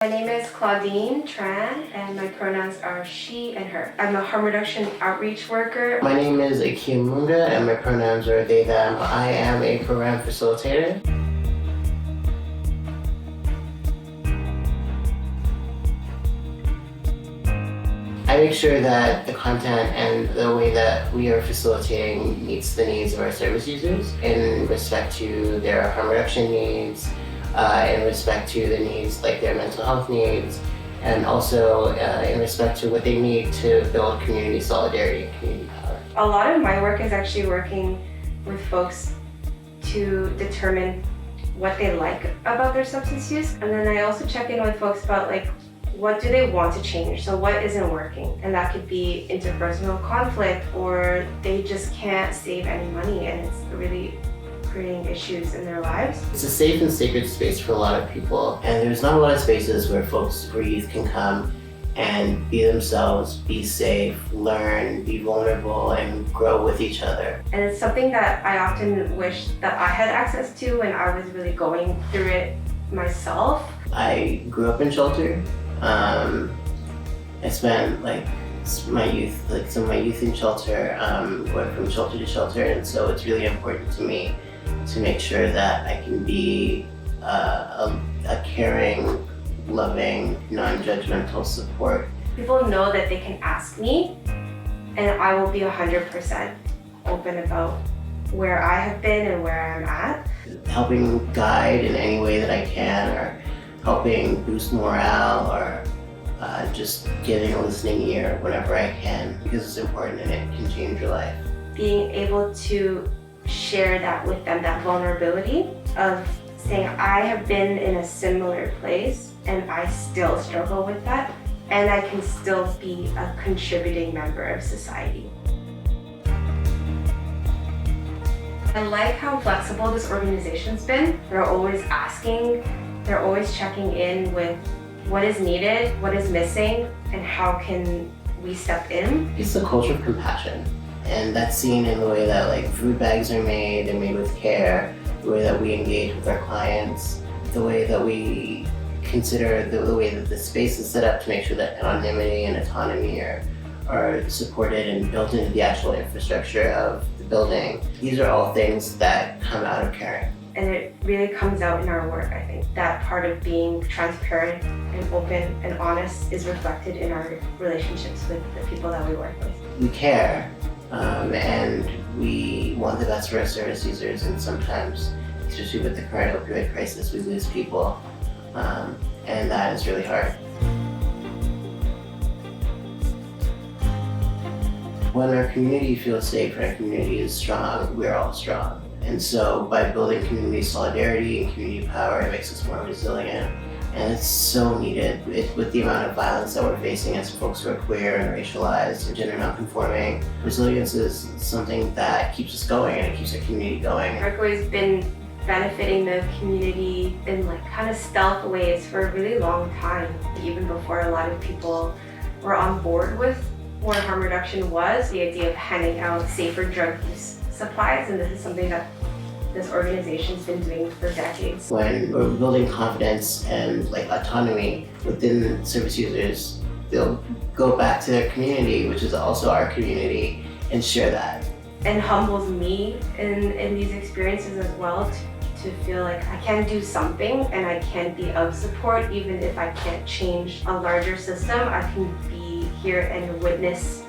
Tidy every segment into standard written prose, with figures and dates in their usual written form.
My name is Claudine Tran, and my pronouns are she and her. I'm a harm reduction outreach worker. My name is Akia, and my pronouns are they, them. I am a program facilitator. I make sure that the content and the way that we are facilitating meets the needs of our service users in respect to their harm reduction needs, in respect to the needs like their mental health needs, and also in respect to what they need to build community solidarity and community power. A lot of my work is actually working with folks to determine what they like about their substance use, and then I also check in with folks about what do they want to change? So what isn't working? And that could be interpersonal conflict, or they just can't save any money and it's really creating issues in their lives. It's a safe and sacred space for a lot of people, and there's not a lot of spaces where folks, where youth can come and be themselves, be safe, learn, be vulnerable, and grow with each other. And it's something that I often wish that I had access to when I was really going through it myself. I grew up in shelter. I spent my youth in shelter, went from shelter to shelter, and so it's really important to me to make sure that I can be a caring, loving, non-judgmental support. People know that they can ask me, and I will be 100% open about where I have been and where I'm at. Helping guide in any way that I can, or helping boost morale, or just giving a listening ear whenever I can, because it's important and it can change your life. Being able to share that with them, that vulnerability of saying, I have been in a similar place and I still struggle with that, and I can still be a contributing member of society. I like how flexible this organization's been. They're always asking, they're always checking in with what is needed, what is missing, and how can we step in. It's a culture of compassion, and that's seen in the way that food bags are made, they're made with care, the way that we engage with our clients, the way that we consider the way that the space is set up to make sure that anonymity and autonomy are supported and built into the actual infrastructure of the building. These are all things that come out of caring. And it really comes out in our work, I think. That part of being transparent and open and honest is reflected in our relationships with the people that we work with. We care, and we want the best for our service users, and sometimes, especially with the current opioid crisis, we lose people, and that is really hard. When our community feels safe and our community is strong, we're all strong. And so by building community solidarity and community power, it makes us more resilient. And it's so needed with the amount of violence that we're facing as folks who are queer and racialized and gender nonconforming. Resilience is something that keeps us going, and it keeps our community going. Breakaway's been benefiting the community in kind of stealth ways for a really long time, even before a lot of people were on board with what harm reduction was, the idea of handing out safer drug use supplies, and this is something that this organization's been doing for decades. When we're building confidence and autonomy within service users, they'll go back to their community, which is also our community, and share that. And humbles me in these experiences as well to feel like I can do something and I can be of support, even if I can't change a larger system. I can be here and witness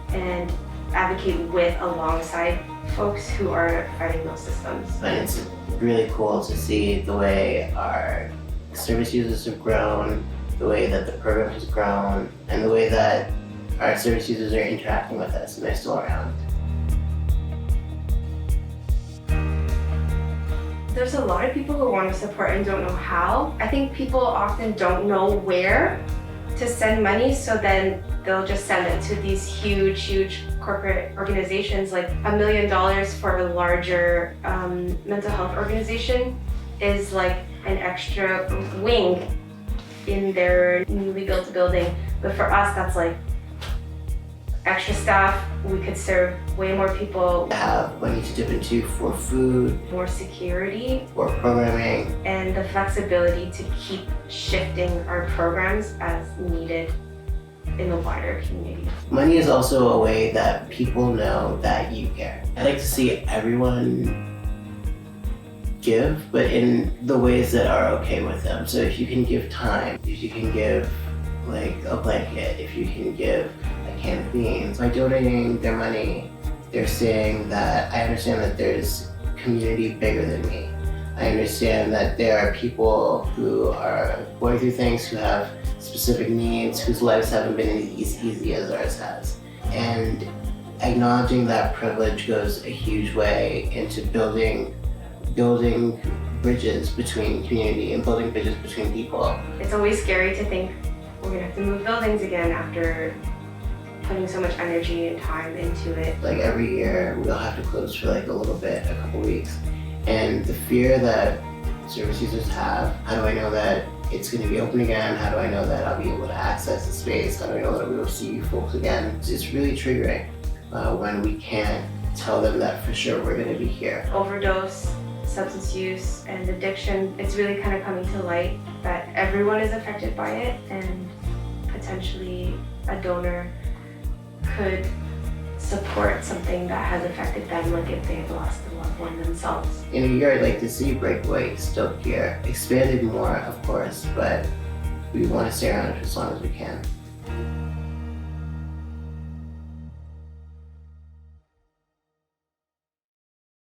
and advocate with alongside folks who are fighting those systems. And it's really cool to see the way our service users have grown, the way that the program has grown, and the way that our service users are interacting with us and they're still around. There's a lot of people who want to support and don't know how. I think people often don't know where to send money, so then they'll just send it to these huge corporate organizations. $1 million for a larger mental health organization is an extra wing in their newly built building. But for us, that's extra staff, we could serve way more people. Have money to dip into for food, More security, for programming, and the flexibility to keep shifting our programs as needed in the wider community. Money is also a way that people know that you care. I like to see everyone give, but in the ways that are okay with them. So if you can give time, if you can give like a blanket, if you can give a can of beans, by donating their money, they're saying that I understand that there's community bigger than me. I understand that there are people who are going through things, who have specific needs, whose lives haven't been as easy as ours has. And acknowledging that privilege goes a huge way into building bridges between community and building bridges between people. It's always scary to think we're gonna have to move buildings again after putting so much energy and time into it. Like every year, we'll have to close for like a little bit, a couple weeks. And the fear that service users have, how do I know that it's going to be open again? How do I know that I'll be able to access the space? How do I know that I'll be able to see you folks again? It's really triggering when we can't tell them that for sure we're going to be here. Overdose, substance use, and addiction, it's really kind of coming to light that everyone is affected by it, and potentially a donor could support something that has affected them, like if they've lost a loved one themselves. In a year, I'd like to see Breakaway still here. Expanded more, of course, but we want to stay around for as long as we can.